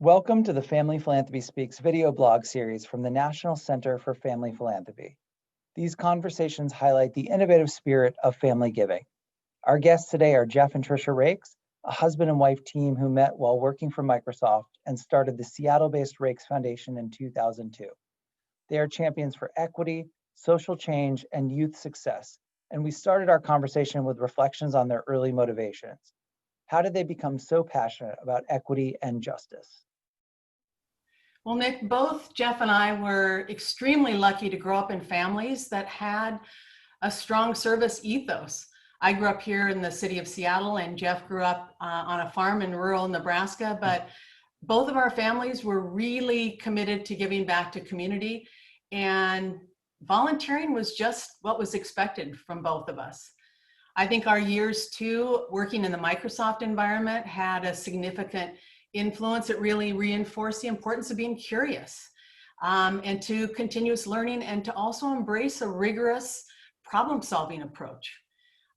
Welcome to the Family Philanthropy Speaks video blog series from the National Center for Family Philanthropy. These conversations highlight the innovative spirit of family giving. Our guests today are Jeff and Tricia Raikes, a husband and wife team who met while working for Microsoft and started the Seattle-based Raikes Foundation in 2002. They are champions for equity, social change, and youth success, and we started our conversation with reflections on their early motivations. How did they become so passionate about equity and justice? Well, Nick, both Jeff and I were extremely lucky to grow up in families that had a strong service ethos. I grew up here in the city of Seattle, and Jeff grew up on a farm in rural Nebraska, but both of our families were really committed to giving back to community, and volunteering was just what was expected from both of us. I think our years too, working in the Microsoft environment, had a significant influence. It really reinforced the importance of being curious and to continuous learning, and to also embrace a rigorous problem-solving approach.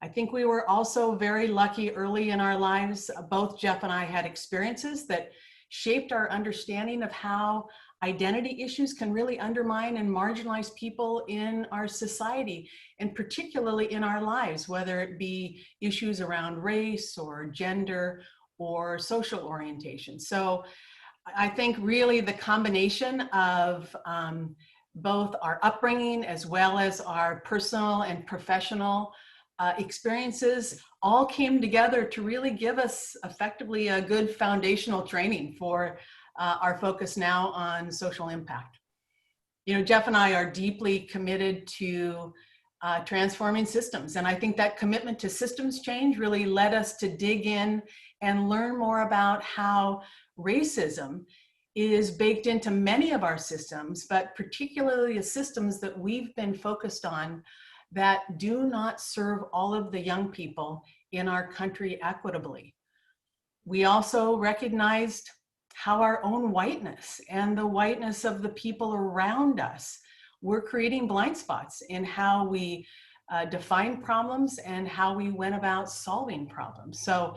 I think we were also very lucky early in our lives. Both Jeff and I had experiences that shaped our understanding of how identity issues can really undermine and marginalize people in our society, and particularly in our lives, whether it be issues around race or gender or social orientation. So I think really the combination of both our upbringing as well as our personal and professional experiences all came together to really give us effectively a good foundational training for our focus now on social impact. You know, Jeff and I are deeply committed to transforming systems. And I think that commitment to systems change really led us to dig in and learn more about how racism is baked into many of our systems, but particularly the systems that we've been focused on that do not serve all of the young people in our country equitably. We also recognized how our own whiteness and the whiteness of the people around us were creating blind spots in how we define problems and how we went about solving problems. So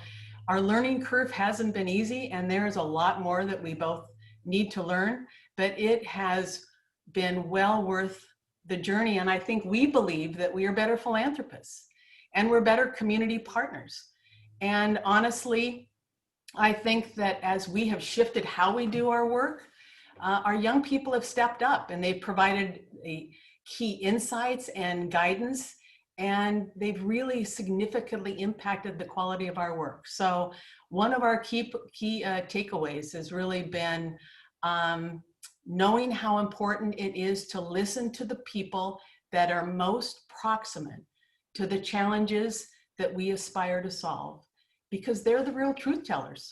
our learning curve hasn't been easy, and there's a lot more that we both need to learn, but it has been well worth the journey. And I think we believe that we are better philanthropists and we're better community partners. And honestly, I think that as we have shifted how we do our work, our young people have stepped up and they've provided key insights and guidance, and they've really significantly impacted the quality of our work. So one of our key takeaways has really been knowing how important it is to listen to the people that are most proximate to the challenges that we aspire to solve, because they're the real truth tellers.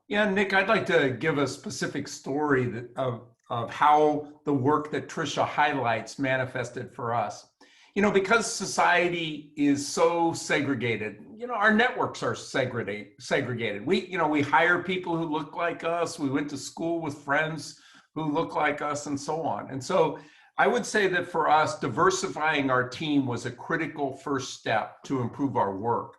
Yeah, Nick, I'd like to give a specific story of how the work that Tricia highlights manifested for us. You know, because society is so segregated, you know, our networks are segregated. We hire people who look like us. We went to school with friends who look like us and so on. And so I would say that for us, diversifying our team was a critical first step to improve our work.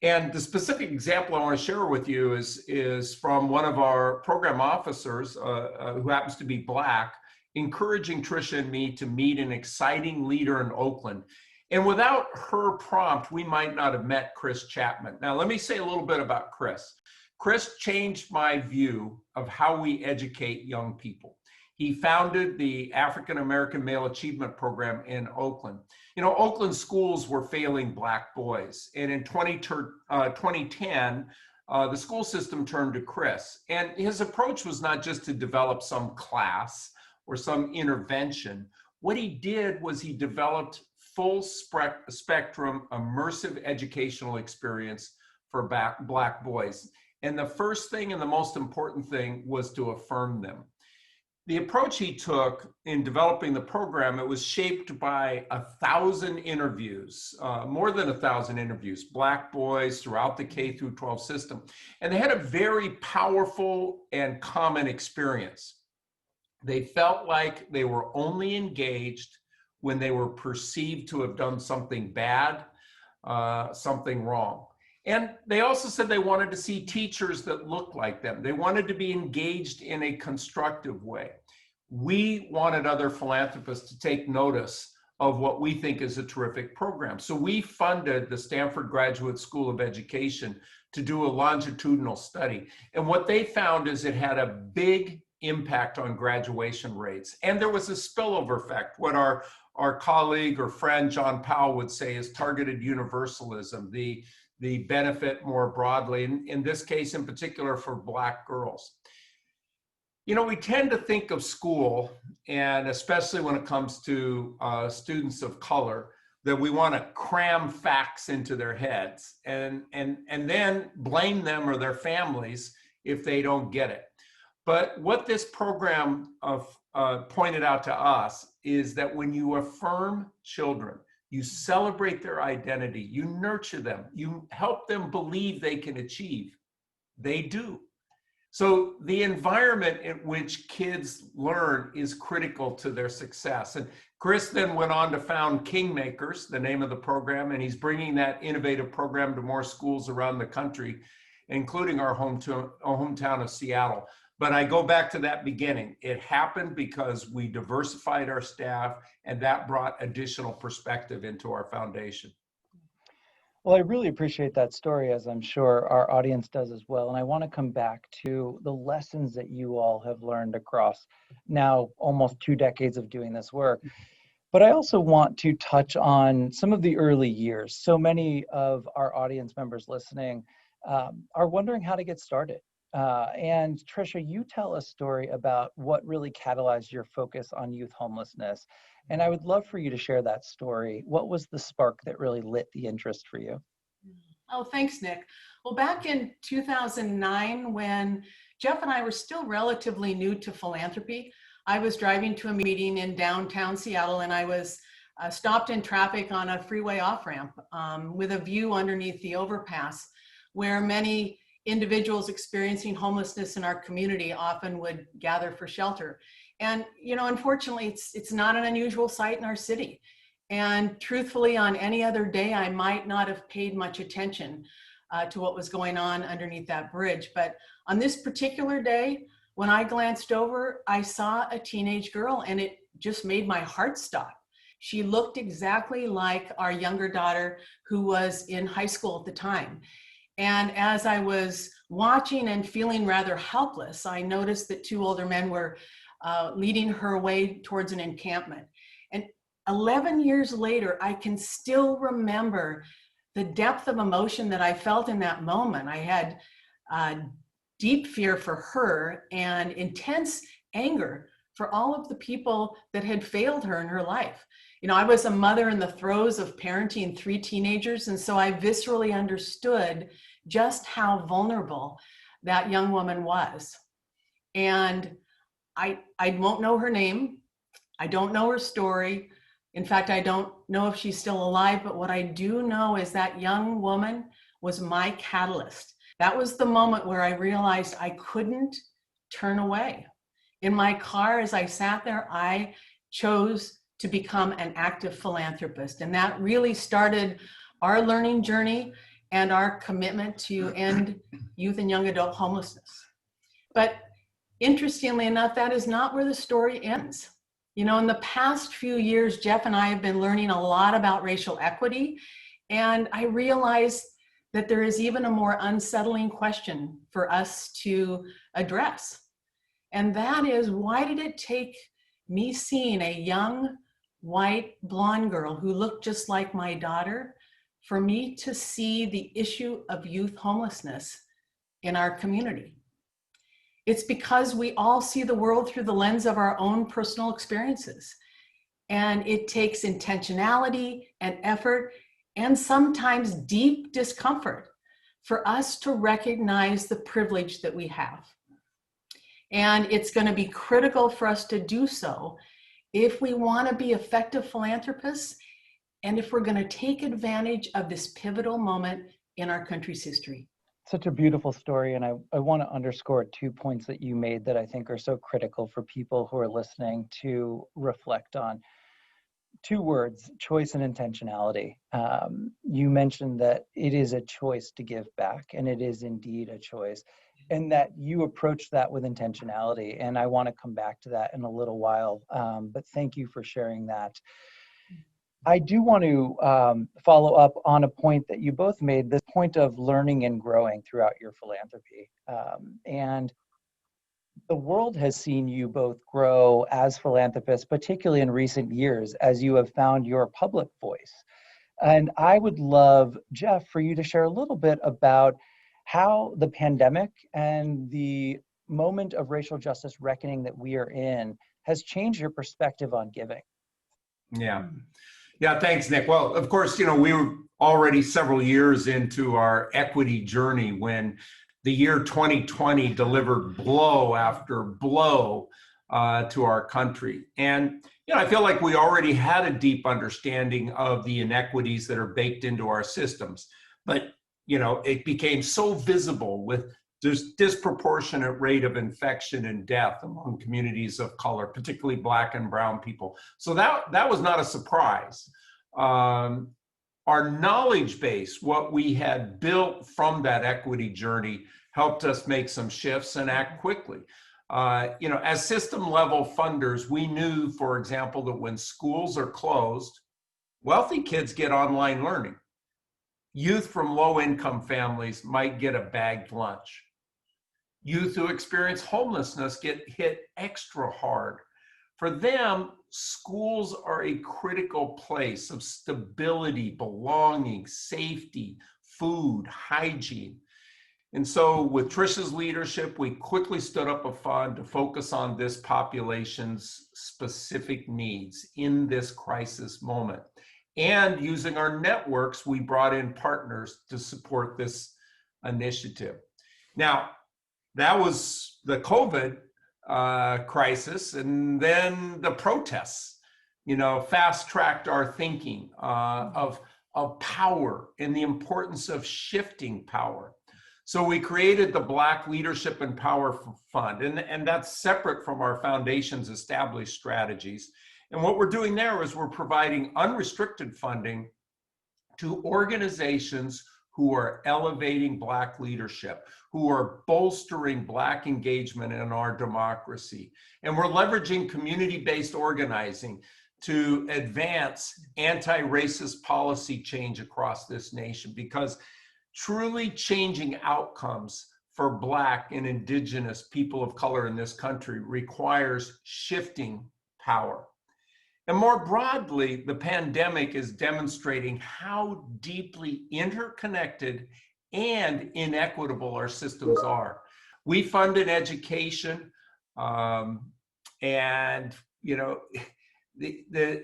And the specific example I want to share with you is from one of our program officers who happens to be Black, encouraging Tricia and me to meet an exciting leader in Oakland. And without her prompt, we might not have met Chris Chapman. Now, let me say a little bit about Chris. Chris changed my view of how we educate young people. He founded the African American Male Achievement Program in Oakland. You know, Oakland schools were failing Black boys. And in 2010, the school system turned to Chris. And his approach was not just to develop some class or some intervention. What he did was he developed full spectrum immersive educational experience for Black boys. And the first thing and the most important thing was to affirm them. The approach he took in developing the program, it was shaped by 1,000 interviews, more than 1,000 interviews, Black boys throughout the K through 12 system. And they had a very powerful and common experience. They felt like they were only engaged when they were perceived to have done something bad, something wrong. And they also said they wanted to see teachers that looked like them. They wanted to be engaged in a constructive way. We wanted other philanthropists to take notice of what we think is a terrific program. So we funded the Stanford Graduate School of Education to do a longitudinal study. And what they found is it had a big impact on graduation rates. And there was a spillover effect, what our colleague or friend John Powell would say is targeted universalism, the benefit more broadly, in this case in particular for Black girls. You know, we tend to think of school, and especially when it comes to students of color, that we want to cram facts into their heads and then blame them or their families if they don't get it. But what this program pointed out to us is that when you affirm children, you celebrate their identity, you nurture them, you help them believe they can achieve, they do. So the environment in which kids learn is critical to their success. And Chris then went on to found Kingmakers, the name of the program, and he's bringing that innovative program to more schools around the country, including our hometown of Seattle. But I go back to that beginning. It happened because we diversified our staff, and that brought additional perspective into our foundation. Well, I really appreciate that story, as I'm sure our audience does as well. And I want to come back to the lessons that you all have learned across now almost 2 decades of doing this work. But I also want to touch on some of the early years. So many of our audience members listening are wondering how to get started. And Tricia, you tell a story about what really catalyzed your focus on youth homelessness. And I would love for you to share that story. What was the spark that really lit the interest for you? Oh, thanks, Nick. Well, back in 2009, when Jeff and I were still relatively new to philanthropy, I was driving to a meeting in downtown Seattle, and I was stopped in traffic on a freeway off-ramp with a view underneath the overpass, where many individuals experiencing homelessness in our community often would gather for shelter. And, you know, unfortunately, it's not an unusual sight in our city. And truthfully, on any other day, I might not have paid much attention to what was going on underneath that bridge. But on this particular day, when I glanced over, I saw a teenage girl, and it just made my heart stop. She looked exactly like our younger daughter, who was in high school at the time. And as I was watching and feeling rather helpless, I noticed that 2 older men were leading her away towards an encampment. And 11 years later, I can still remember the depth of emotion that I felt in that moment. I had deep fear for her and intense anger for all of the people that had failed her in her life. You know, I was a mother in the throes of parenting 3 teenagers, and so I viscerally understood just how vulnerable that young woman was. And I won't know her name. I don't know her story. In fact, I don't know if she's still alive, but what I do know is that young woman was my catalyst. That was the moment where I realized I couldn't turn away. In my car, as I sat there, I chose to become an active philanthropist. And that really started our learning journey and our commitment to end youth and young adult homelessness. But interestingly enough, that is not where the story ends. You know, in the past few years, Jeff and I have been learning a lot about racial equity, and I realized that there is even a more unsettling question for us to address. And that is, why did it take me seeing a young, white, blonde girl who looked just like my daughter for me to see the issue of youth homelessness in our community? It's because we all see the world through the lens of our own personal experiences. And it takes intentionality and effort and sometimes deep discomfort for us to recognize the privilege that we have. And it's going to be critical for us to do so if we want to be effective philanthropists and if we're going to take advantage of this pivotal moment in our country's history. Such a beautiful story, and I want to underscore 2 points that you made that I think are so critical for people who are listening to reflect on. two words, choice and intentionality. You mentioned that it is a choice to give back, and it is indeed a choice, and that you approach that with intentionality. And I want to come back to that in a little while, but thank you for sharing that. I do want to follow up on a point that you both made, this point of learning and growing throughout your philanthropy. And the world has seen you both grow as philanthropists, particularly in recent years, as you have found your public voice. And I would love, Jeff, for you to share a little bit about how the pandemic and the moment of racial justice reckoning that we are in has changed your perspective on giving. Yeah. Yeah, thanks, Nick. Well, of course, we were already several years into our equity journey when the year 2020 delivered blow after blow to our country. And, I feel like we already had a deep understanding of the inequities that are baked into our systems. But, it became so visible with this disproportionate rate of infection and death among communities of color, particularly Black and brown people. So that was not a surprise. Our knowledge base, what we had built from that equity journey, helped us make some shifts and act quickly. As system level funders, we knew, for example, that when schools are closed, wealthy kids get online learning. Youth from low income families might get a bagged lunch. Youth who experience homelessness get hit extra hard. For them, schools are a critical place of stability, belonging, safety, food, hygiene. And so with Tricia's leadership, we quickly stood up a fund to focus on this population's specific needs in this crisis moment. And using our networks, we brought in partners to support this initiative. Now, that was the COVID crisis, and then the protests, fast-tracked our thinking of power and the importance of shifting power. So we created the Black Leadership and Power Fund, and that's separate from our foundation's established strategies. And what we're doing there is we're providing unrestricted funding to organizations who are elevating Black leadership, who are bolstering Black engagement in our democracy. And we're leveraging community-based organizing to advance anti-racist policy change across this nation, because truly changing outcomes for Black and Indigenous people of color in this country requires shifting power. And more broadly, the pandemic is demonstrating how deeply interconnected and inequitable our systems are. We fund an education, and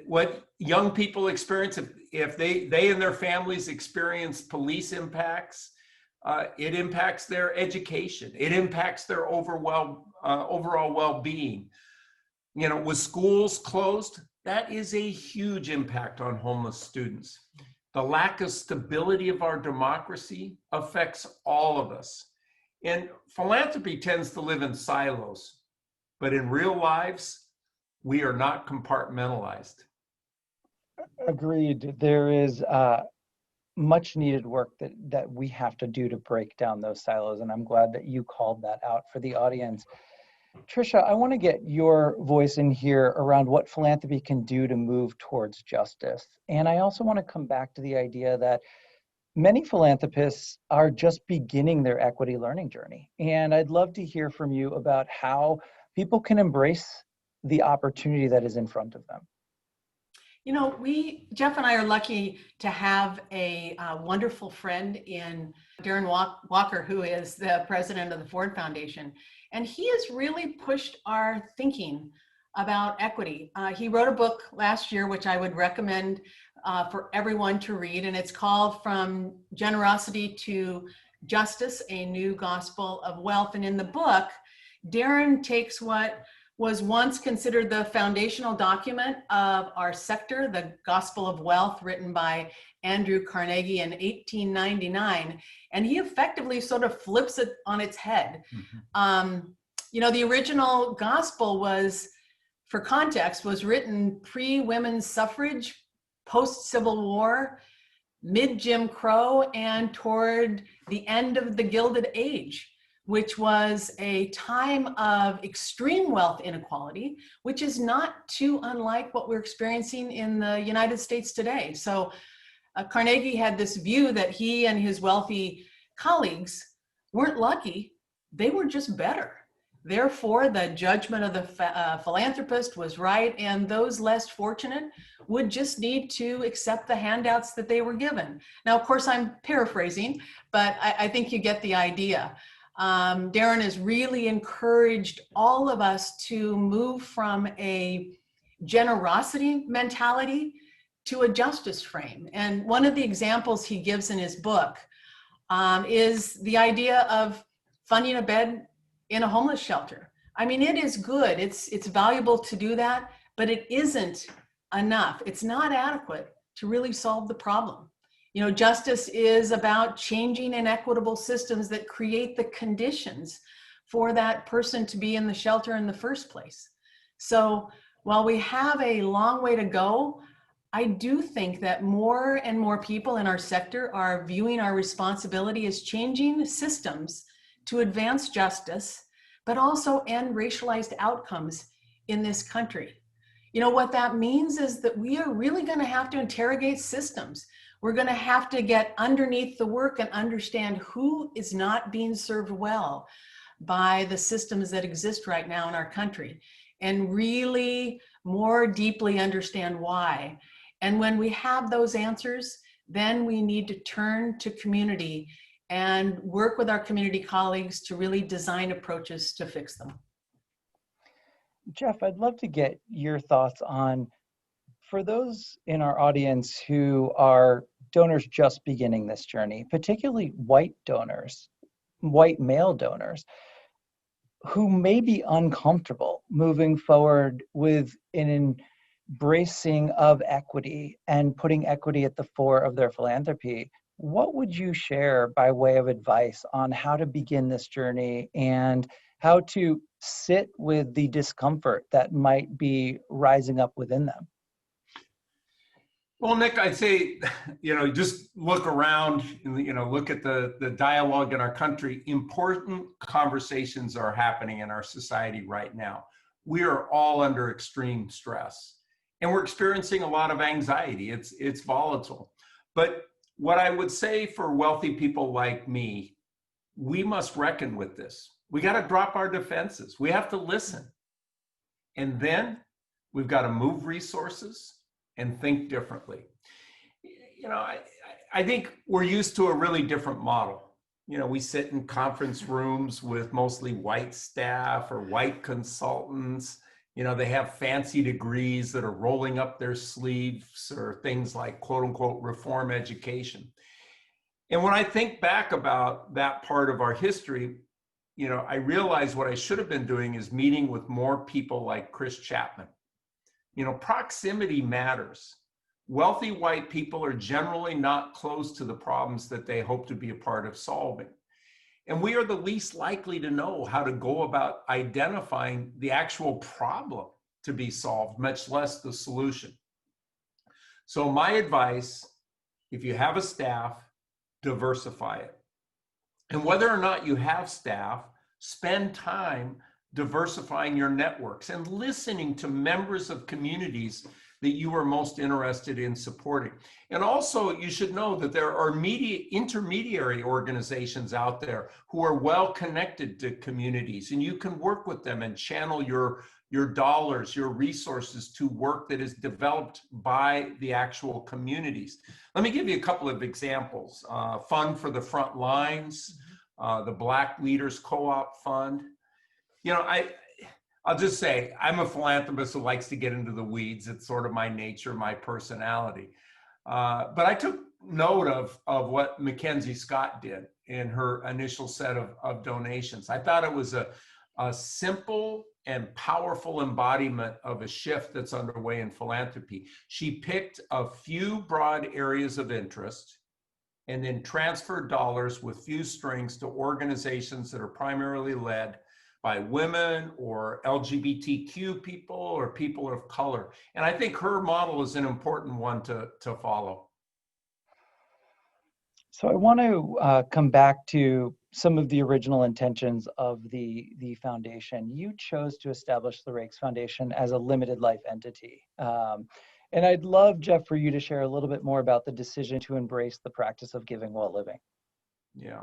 what young people experience, if they and their families experience police impacts, it impacts their education. It impacts their overall well-being. With schools closed, that is a huge impact on homeless students. The lack of stability of our democracy affects all of us. And philanthropy tends to live in silos, but in real lives, we are not compartmentalized. Agreed. There is much needed work that we have to do to break down those silos, and I'm glad that you called that out for the audience. Tricia, I want to get your voice in here around what philanthropy can do to move towards justice. And I also want to come back to the idea that many philanthropists are just beginning their equity learning journey. And I'd love to hear from you about how people can embrace the opportunity that is in front of them. Jeff and I are lucky to have a wonderful friend in Darren Walker, who is the president of the Ford Foundation. And he has really pushed our thinking about equity. He wrote a book last year, which I would recommend for everyone to read. And it's called From Generosity to Justice, A New Gospel of Wealth. And in the book, Darren takes what was once considered the foundational document of our sector, the Gospel of Wealth, written by Andrew Carnegie in 1899, and he effectively sort of flips it on its head. Mm-hmm. The original gospel was for context, was written pre-women's suffrage, post-Civil War, mid-Jim Crow, and toward the end of the Gilded Age, which was a time of extreme wealth inequality, which is not too unlike what we're experiencing in the United States today. So Carnegie had this view that he and his wealthy colleagues weren't lucky, they were just better. Therefore, the judgment of the philanthropist was right, and those less fortunate would just need to accept the handouts that they were given. Now, of course, I'm paraphrasing, but I think you get the idea. Darren has really encouraged all of us to move from a generosity mentality to a justice frame. And one of the examples he gives in his book is the idea of funding a bed in a homeless shelter. I mean, it is good. It's valuable to do that, but it isn't enough. It's not adequate to really solve the problem. You know, justice is about changing inequitable systems that create the conditions for that person to be in the shelter in the first place. So while we have a long way to go, I do think that more and more people in our sector are viewing our responsibility as changing systems to advance justice, but also end racialized outcomes in this country. You know, what that means is that we are really going to have to interrogate systems. We're going to have to get underneath the work and understand who is not being served well by the systems that exist right now in our country, and really more deeply understand why. And when we have those answers, then we need to turn to community and work with our community colleagues to really design approaches to fix them. Jeff, I'd love to get your thoughts on, for those in our audience who are donors just beginning this journey, particularly white donors, white male donors, who may be uncomfortable moving forward with an embracing of equity and putting equity at the fore of their philanthropy. What would you share by way of advice on how to begin this journey and how to sit with the discomfort that might be rising up within them? Well, Nick, I'd say, just look around, look at the dialogue in our country. Important conversations are happening in our society right now. We are all under extreme stress, and we're experiencing a lot of anxiety. It's volatile. But what I would say for wealthy people like me, we must reckon with this. We got to drop our defenses. We have to listen. And then we've got to move resources and think differently. I think we're used to a really different model. We sit in conference rooms with mostly white staff or white consultants. They have fancy degrees that are rolling up their sleeves, or things like quote unquote reform education. And when I think back about that part of our history, I realize what I should have been doing is meeting with more people like Chris Chapman. Proximity matters. Wealthy white people are generally not close to the problems that they hope to be a part of solving. And we are the least likely to know how to go about identifying the actual problem to be solved, much less the solution. So my advice, if you have a staff, diversify it. And whether or not you have staff, spend time diversifying your networks and listening to members of communities that you are most interested in supporting. And also, you should know that there are intermediary organizations out there who are well connected to communities, and you can work with them and channel your dollars, your resources to work that is developed by the actual communities. Let me give you a couple of examples. Fund for the Front Lines, the Black Leaders Co-op Fund. I'll just say, I'm a philanthropist who likes to get into the weeds. It's sort of my nature, my personality. But I took note of what Mackenzie Scott did in her initial set of donations. I thought it was a simple and powerful embodiment of a shift that's underway in philanthropy. She picked a few broad areas of interest and then transferred dollars with few strings to organizations that are primarily led by women or LGBTQ people or people of color. And I think her model is an important one to follow. So I want to come back to some of the original intentions of the foundation. You chose to establish the Raikes Foundation as a limited life entity. And I'd love, Jeff, for you to share a little bit more about the decision to embrace the practice of giving while living. Yeah.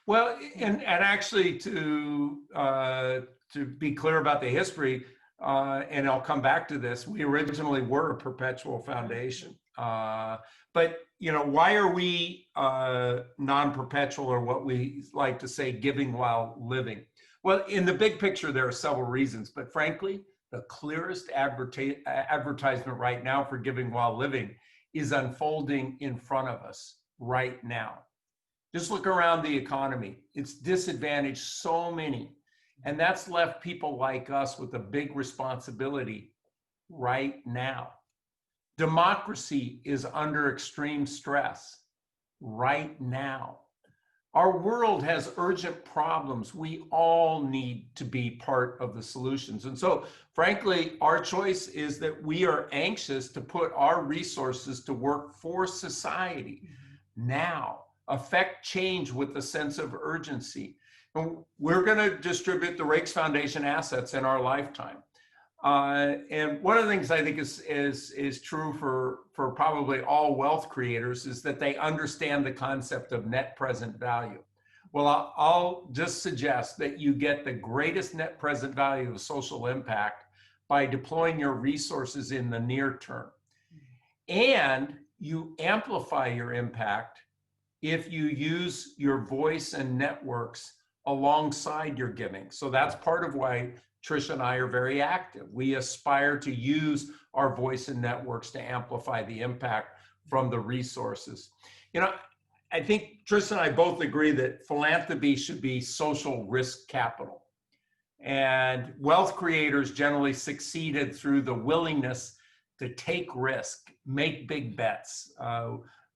Well, and actually to be clear about the history, and I'll come back to this, we originally were a perpetual foundation. But, you know, why are we non-perpetual, or what we like to say, giving while living? Well, in the big picture, there are several reasons, but frankly, the clearest advertisement right now for giving while living is unfolding in front of us right now. Just look around the economy. It's disadvantaged so many. And that's left people like us with a big responsibility right now. Democracy is under extreme stress right now. Our world has urgent problems. We all need to be part of the solutions. And so, frankly, our choice is that we are anxious to put our resources to work for society now. Affect change with a sense of urgency. And we're going to distribute the Raikes Foundation assets in our lifetime. And one of the things I think is true for probably all wealth creators is that they understand the concept of net present value. Well, I'll just suggest that you get the greatest net present value of social impact by deploying your resources in the near term. And you amplify your impact if you use your voice and networks alongside your giving. So that's part of why Tricia and I are very active. We aspire to use our voice and networks to amplify the impact from the resources. You know, I think Tricia and I both agree that philanthropy should be social risk capital. And wealth creators generally succeeded through the willingness to take risk, make big bets.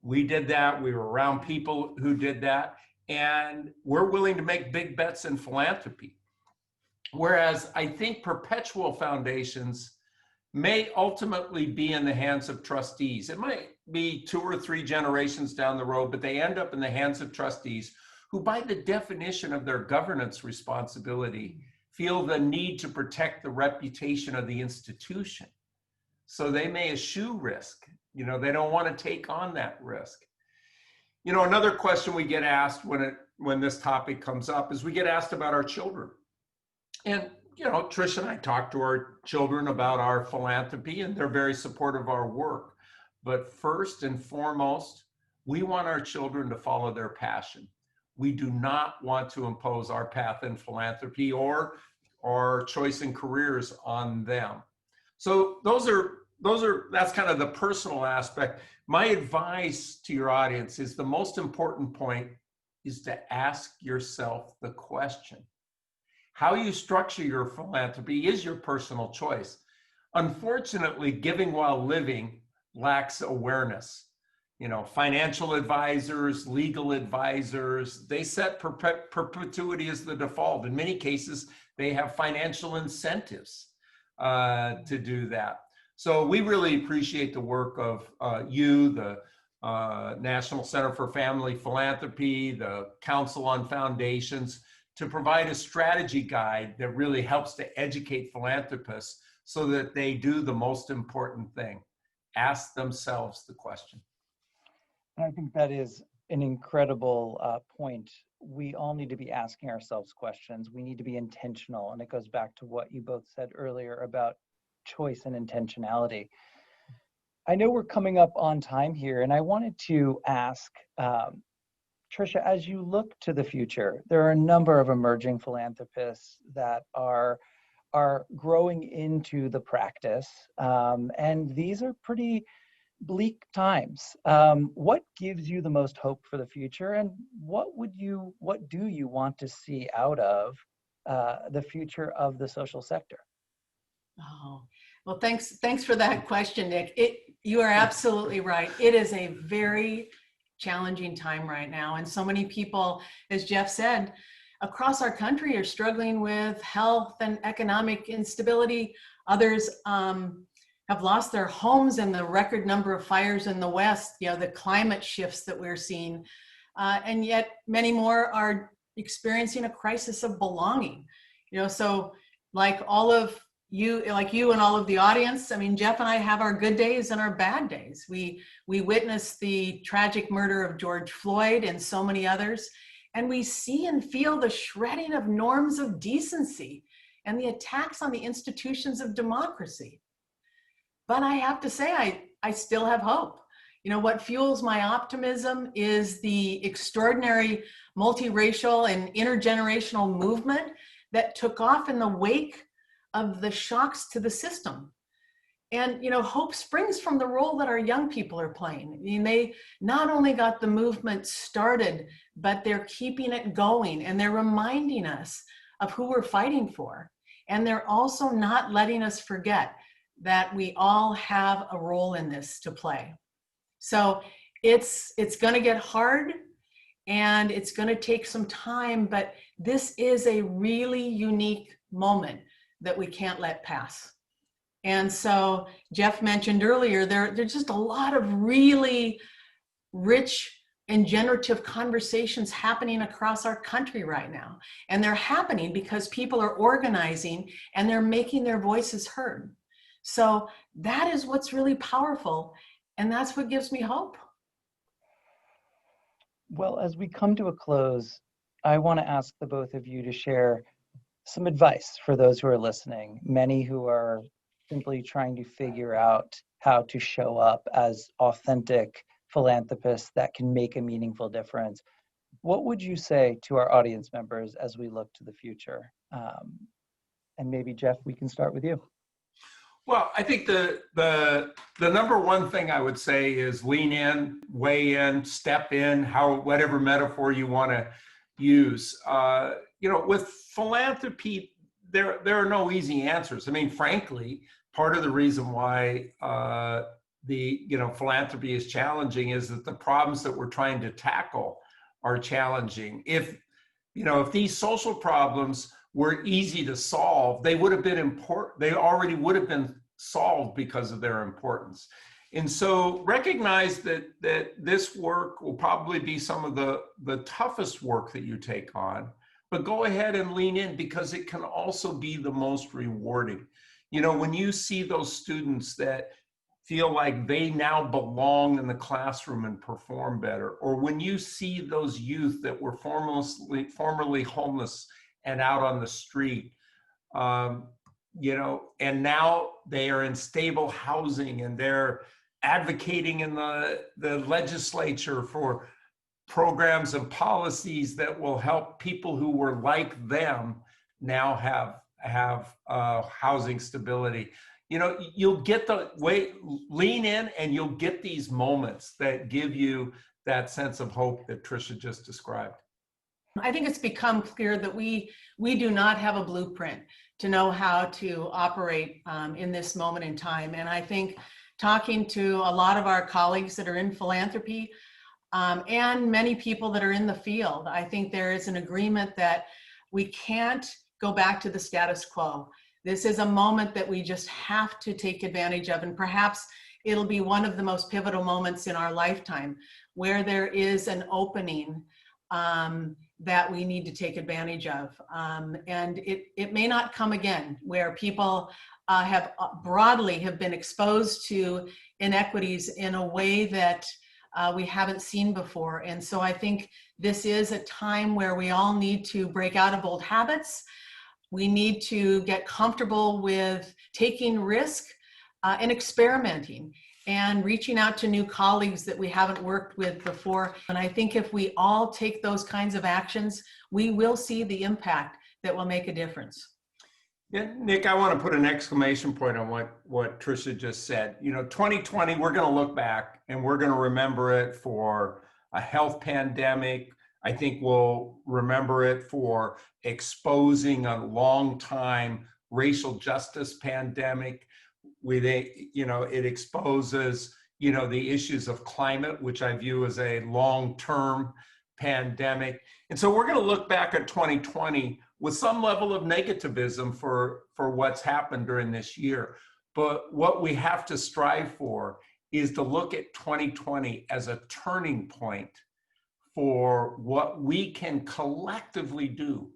We did that. We were around people who did that. And we're willing to make big bets in philanthropy. Whereas I think perpetual foundations may ultimately be in the hands of trustees. It might be 2 or 3 generations down the road, but they end up in the hands of trustees who, by the definition of their governance responsibility, feel the need to protect the reputation of the institution. So they may eschew risk. You know, they don't want to take on that risk. You know, another question we get asked when this topic comes up is we get asked about our children. And, you know, Tricia and I talk to our children about our philanthropy, and they're very supportive of our work. But first and foremost, we want our children to follow their passion. We do not want to impose our path in philanthropy or our choice in careers on them. So that's kind of the personal aspect. My advice to your audience is the most important point is to ask yourself the question. How you structure your philanthropy is your personal choice. Unfortunately, giving while living lacks awareness. You know, financial advisors, legal advisors, they set perpetuity as the default. In many cases, they have financial incentives to do that. So we really appreciate the work of you, the National Center for Family Philanthropy, the Council on Foundations, to provide a strategy guide that really helps to educate philanthropists so that they do the most important thing, ask themselves the question. I think that is an incredible point. We all need to be asking ourselves questions. We need to be intentional. And it goes back to what you both said earlier about choice and intentionality. I know we're coming up on time here, and I wanted to ask, Tricia, as you look to the future, there are a number of emerging philanthropists that are growing into the practice, and these are pretty bleak times. What gives you the most hope for the future, and what do you want to see out of the future of the social sector? Oh, well, thanks for that question, Nick. You are absolutely right. It is a very challenging time right now, and so many people, as Jeff said, across our country are struggling with health and economic instability. Others have lost their homes in the record number of fires in the West, the climate shifts that we're seeing. And yet many more are experiencing a crisis of belonging. So like you and all of the audience, I mean, Jeff and I have our good days and our bad days. We witnessed the tragic murder of George Floyd and so many others, and we see and feel the shredding of norms of decency and the attacks on the institutions of democracy. But I have to say, I still have hope. What fuels my optimism is the extraordinary multiracial and intergenerational movement that took off in the wake of the shocks to the system. And, hope springs from the role that our young people are playing. I mean, they not only got the movement started, but they're keeping it going, and they're reminding us of who we're fighting for. And they're also not letting us forget that we all have a role in this to play. So it's going to get hard, and it's going to take some time, but this is a really unique moment that we can't let pass. And so Jeff mentioned earlier, there's just a lot of really rich and generative conversations happening across our country right now. And they're happening because people are organizing and they're making their voices heard. So that is what's really powerful. And that's what gives me hope. Well, as we come to a close, I want to ask the both of you to share some advice for those who are listening, many who are simply trying to figure out how to show up as authentic philanthropists that can make a meaningful difference. What would you say to our audience members as we look to the future? And maybe, Jeff, we can start with you. Well, I think the number one thing I would say is lean in, weigh in, step in, whatever metaphor you want to use. With philanthropy, there are no easy answers. I mean, frankly, part of the reason why philanthropy is challenging is that the problems that we're trying to tackle are challenging. If these social problems were easy to solve, they would have been important. They already would have been solved because of their importance. And so recognize that this work will probably be some of the toughest work that you take on, but go ahead and lean in because it can also be the most rewarding. When you see those students that feel like they now belong in the classroom and perform better, or when you see those youth that were formerly homeless and out on the street, and now they are in stable housing and they're advocating in the legislature for programs and policies that will help people who were like them now have housing stability. You'll get lean in and you'll get these moments that give you that sense of hope that Tricia just described. I think it's become clear that we do not have a blueprint to know how to operate in this moment in time. And I think talking to a lot of our colleagues that are in philanthropy and many people that are in the field, I think there is an agreement that we can't go back to the status quo. This is a moment that we just have to take advantage of, and perhaps it'll be one of the most pivotal moments in our lifetime where there is an opening that we need to take advantage of. And it may not come again, where people have been exposed to inequities in a way that we haven't seen before. And so I think this is a time where we all need to break out of old habits. We need to get comfortable with taking risk and experimenting and reaching out to new colleagues that we haven't worked with before. And I think if we all take those kinds of actions, we will see the impact that will make a difference. Yeah, Nick, I want to put an exclamation point on what Tricia just said. 2020, we're going to look back and we're going to remember it for a health pandemic. I think we'll remember it for exposing a long time racial justice pandemic. It exposes, the issues of climate, which I view as a long-term pandemic. And so we're going to look back at 2020 with some level of negativism for what's happened during this year. But what we have to strive for is to look at 2020 as a turning point for what we can collectively do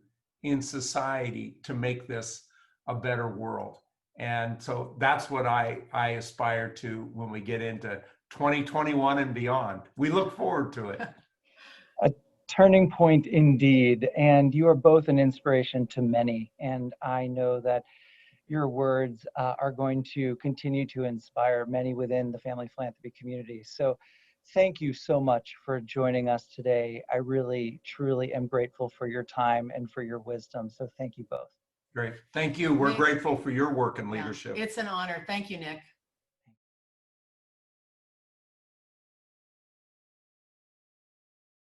in society to make this a better world. And so that's what I aspire to when we get into 2021 and beyond. We look forward to it. A turning point indeed. And you are both an inspiration to many. And I know that your words are going to continue to inspire many within the family philanthropy community. So thank you so much for joining us today. I really, truly am grateful for your time and for your wisdom. So thank you both. Great. Thank you. We're Nick, grateful for your work and yeah, leadership. it's an honor. Thank you, Nick.